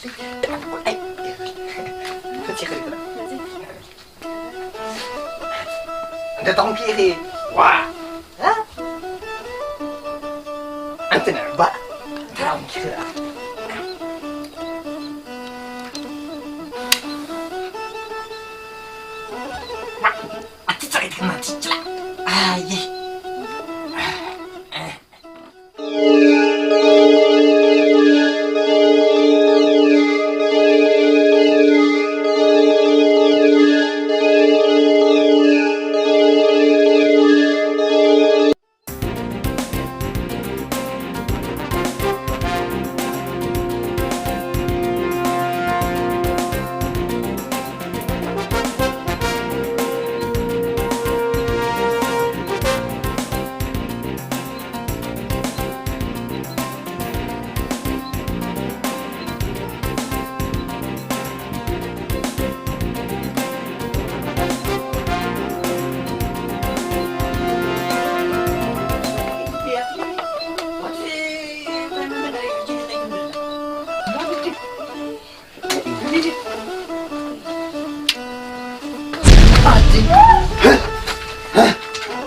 أنت تعمل كيفي؟ واه ها؟ أنت نعبا ترى كيفي أتتعيد كمان تطلع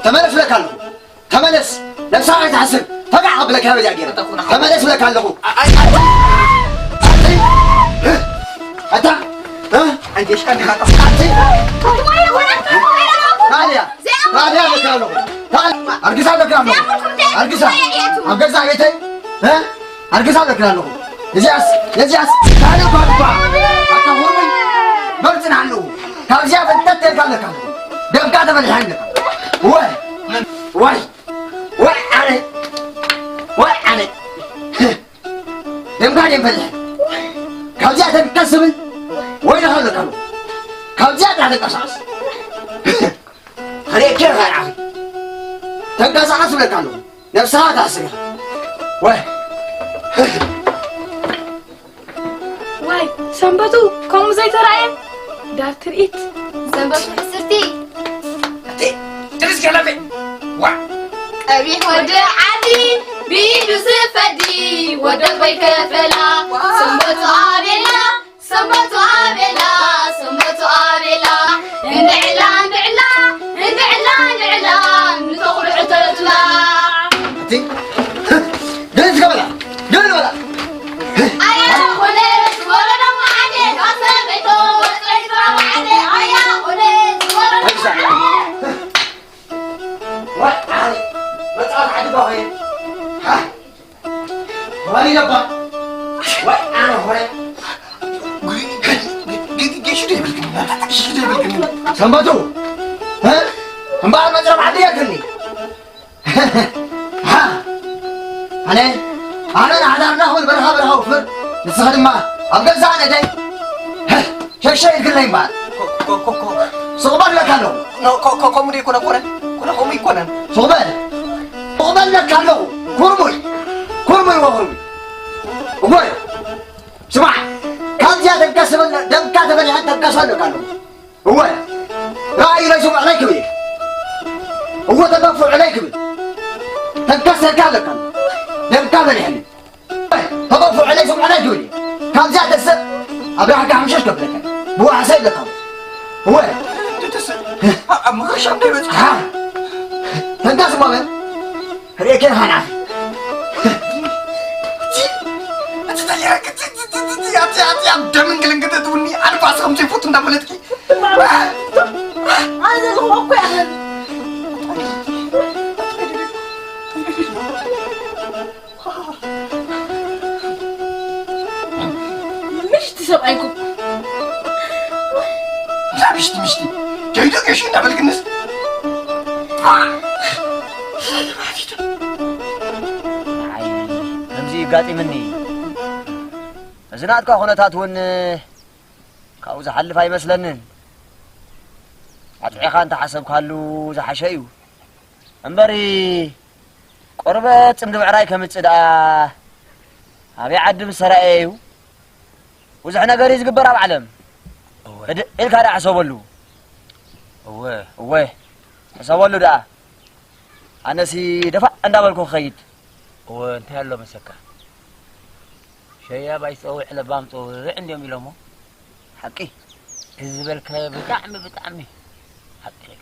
تملس لك له تملس لا ساعة تحسب فقع قبلك هذا جاكير تملس لك له أنت ها أنت إيش كان هذا تعالي تعالي لك له تعال أرجع لك له أرجع بيتي ها أرجع لك له يجلس تعال بابا أتهوري برزن عنه كارجع بنتت لك له دم قاعد بالحنك وي علي دم قاعد بالحنك كارجع تنكسب وين هذا كله كارجع هذا قصاص خليك كيف يا عمي تنقص لك له نفسها تاسرها وي سنبتو كم زي تراين دار تريت سنبتو حسرتي تريس كلامي وا أبي ودع عدي بيدو سفدي ودع بيكفلا سنبتو عابلا نعلا نتوقع عتلتلا تي جلس قبلها جلس ولا أيا خليت ورنا معدي قصبتو وطلعت معدي أيا خليت ورنا معدي ما تعرف عدي بوين ها واني نبا وانا هوري شو ده سنبتو ها بعد ما جرب عدي ياكلني ها أنا عذرناه البرها وفر نستخدم ما أبقى زعنا جاي شيء كلين بعد صوبان لك له كومري كنا كومي كنا صوبان لك له كورمي وقول سمع كان زيادة دم كاتب لي أنت بكسر لك له هو رأي رجل عليك بيه هو تدفع عليك بيه تنكسر كذا كان دم كذا يعني تدفع عليكم على جولي كان زيادة السر أبي أحكي عن شش قبلك هو عسيد لك هو ما خش عم تبت ها تنكسر ما بين هريك هنا يا دمن قلن قد توني أنا باس خمسة فوت من دبلتكي هذا الخوف يعني مشتي سبعيكم لا مشتي جايدك ايش انت بالكنس كمزي قاطي مني زناتك خونتات ون كاوز حلف هاي مسلنن عطيخا انت حسب كالو زحشيو امبري قربت امد بعراي كمصدا ابي عدم سرايو وزح ነገር ይዝግበር ኣብ ዓለም ኢልካ ዳ ሓሰበሉ እወ ሓሰበሉ ዳ ኣነሲ ደፋ እንዳበልኩ ኸይድ እንታይ ያለው መሰካ شيا بايسوي على بامطو عندي يوم حقي الزبالك بطعمي حقي لك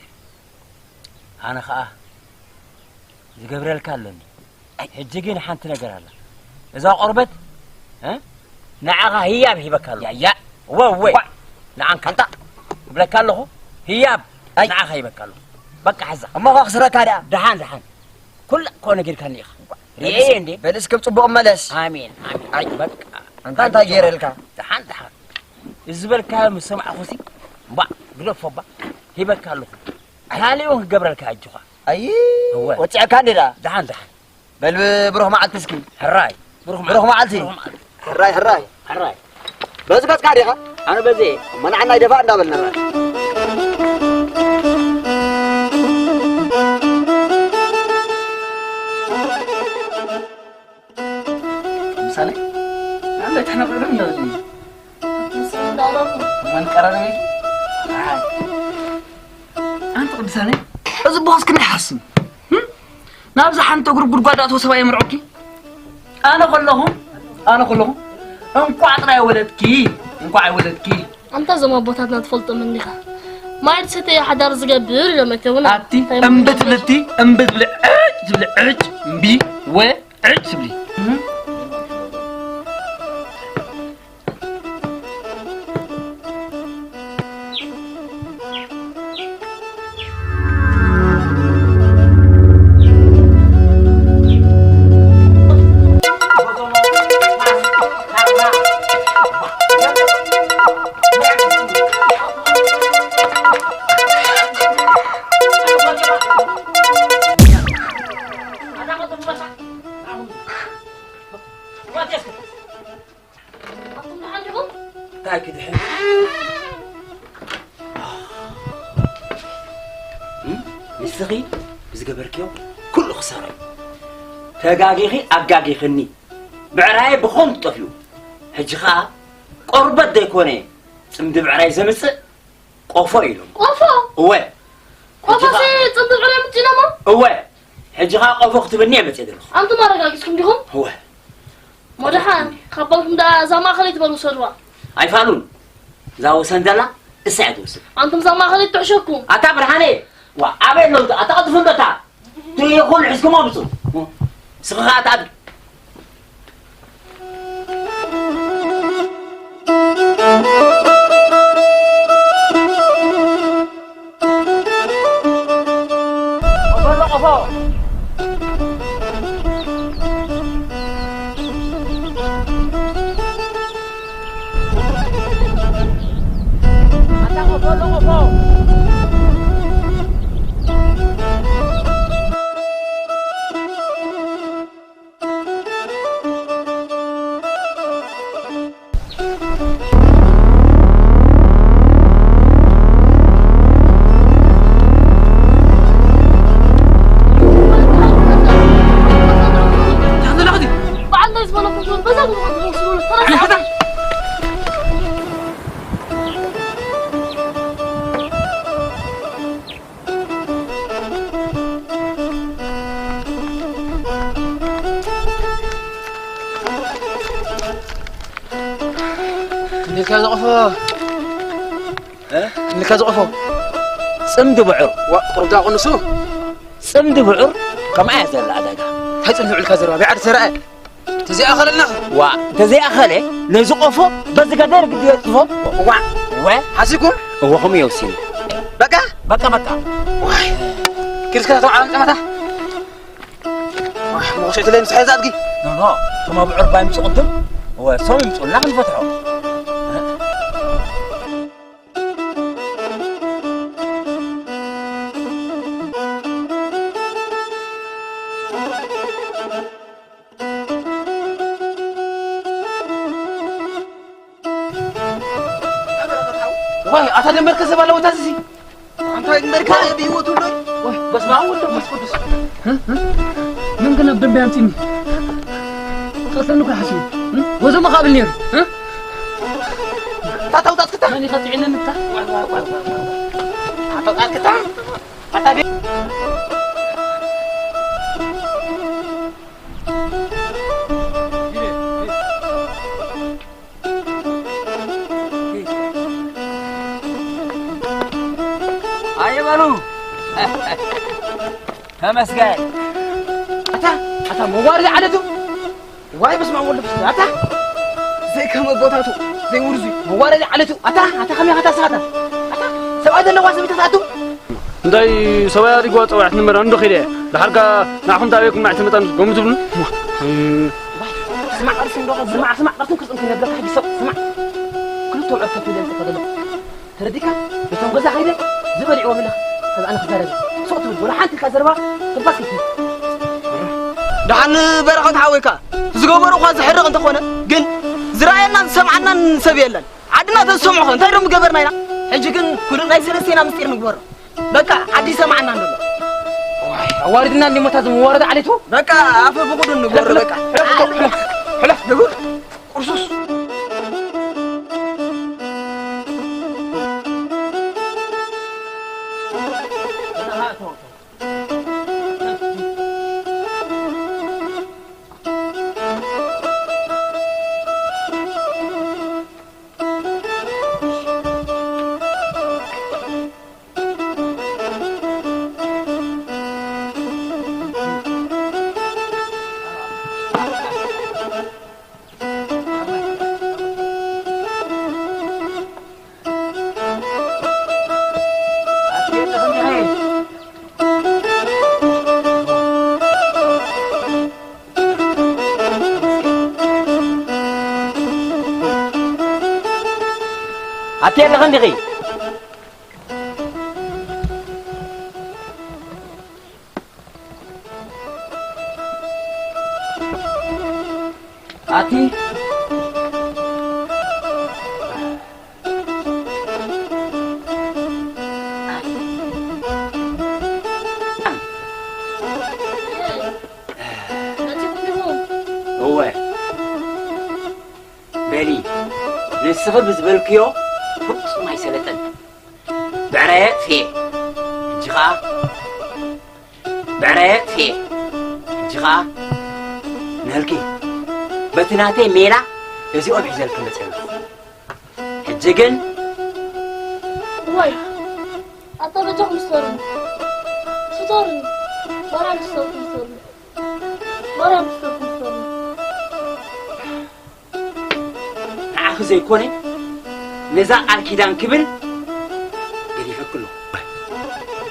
أنا خا زجبريل كالني هجيجين حنت نجر هلا إذا قربت ها نعها هياب هيبكالو يا وي نعم كنتا بلكالو هياب نعها هيبكالو بقى حزة أما أخسرك هذا دحان كل كون غير كان يخ ريي عندي بلس كم صبوا ملس آمين أي بقى أنت غير لك دحان الزبالك مسمع خوسي با بلف با هيبكالو هالي وين قبرك أجوا أي هو وتع كانديدا دحان بل بروح مع التسكين حراي بروح مع التي حراي بس قد كاريها أنا بزي منعنا يدفع دابلنا مثالي أنا إحنا قررنا من قررني أنت مثالي إذا بوس كنا حسن نابز حنت أقرب قرقادات وسواي مرعوكي أنا كلهم انكو عطنا يا ولدكي أنت زمان بوتاتنا تفلت منك ما يرسيتي حدا رزق بير لما تقولنا أتي أمبت بالعج بي وعج سبلي تاكد حين مستغي بزقبركيو كل خسارة تاقاقيخي أقاقيخني بعراي بخون طفلو هجخا قربت ديكوني سمد بعراي زمس قوفو إلو قوفو سي تصدق على متنما هجخا قوفو اختبني عمت يدلو أنتم ما رقاقيسكم ديهم هو مدحان خبركم دا زما خليت بلو سروا أي فانون زاو سندلا اسعد وسب أنتم زما خليت تعشوكم أتابر هاني وعبيد لو أتقد فندتا تيقول حسكم ما بصو سخا أتابر اللي كذا قفوا صمد بعر وقرب قنصو صمد بعر كم عايز العدد هاي صندوق الكذا بيعد سرقة تزي أخر النخ تزي أخله لزقفه بس قدر قد يصفه حاسيكم هو هم يوسين بقى متى كيف كذا طبعا متى ما شئت لين صحيح زادقي لا ثم بعر بايم صقدم هو صوم يمسون لا نفتحه واي أتى المركز بالله وتاسسي أنت المركز بيوتو له واي بس ما أول بس قدس من قلنا بدن بيامتيني خاصنك حسين وزو مقابل نير تاتو تاتكتا ماني خاطعين انت تاتكتا أتى تمسكين أتا موارد عادته واي بسمع ولا بس أتا زي كم بوتاتو زي ورزي موارد عادته أتا خمي أتا ساعة أتا سواد النواس بتساعته داي سواد يقوى طوعت نمر عنده خيره لحركة نحن تابعكم مع تمتان قوم تبون اسمع أرسم لغة اسمع أرسم كذا يمكن نبلغ حاجة اسمع كل طوع أكتر في ذلك هذا ترديك بتنقذ خيره زبل عوام الله هذا أنا خسارة صوت ولا حنت خسارة تبص كيف دحن برقة حويكا زغبرو خاص حرق انت خونا جن زراينا سمعنا نسبيلن عدنا تسمعوا انت رم جبرنا حجي كن كلنا ناي سلسينا مستير نغبر بقى عدي سمعنا ندل واردنا اللي متازم وارد عليته بقى عفوا بقول نغبر بقى حلف نقول قرصوص أتيت لغندقي أتي هو بالي لسه بزبلكيو فوق ما يسلطن بعرايات فيه جغا بعرايات فيه جغا نهلكي بتناتي ميلا يزيقوا بحزلك مثلا حجيجن واي أطلع مستورن ستورن مرة مستورن مرة مستورن أخذ زي كوني نزاع الكيدان كبر قريفة كله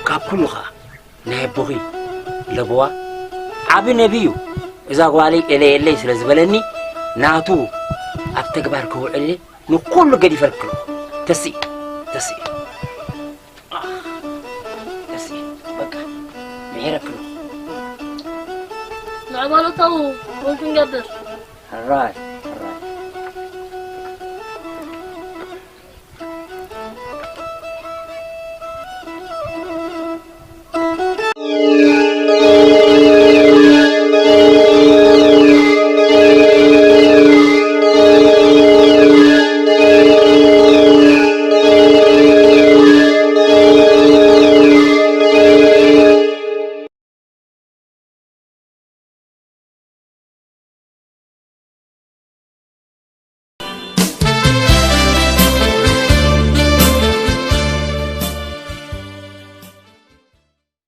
كاب كله خا نهبوغي لبوا عبي نبيو إذا قوالي إلي سلزبلني ناتو أبتقبار كوعلي نقول قريفة كله تسي بقى مهيرة كله نعمله تو ممكن قدر الراي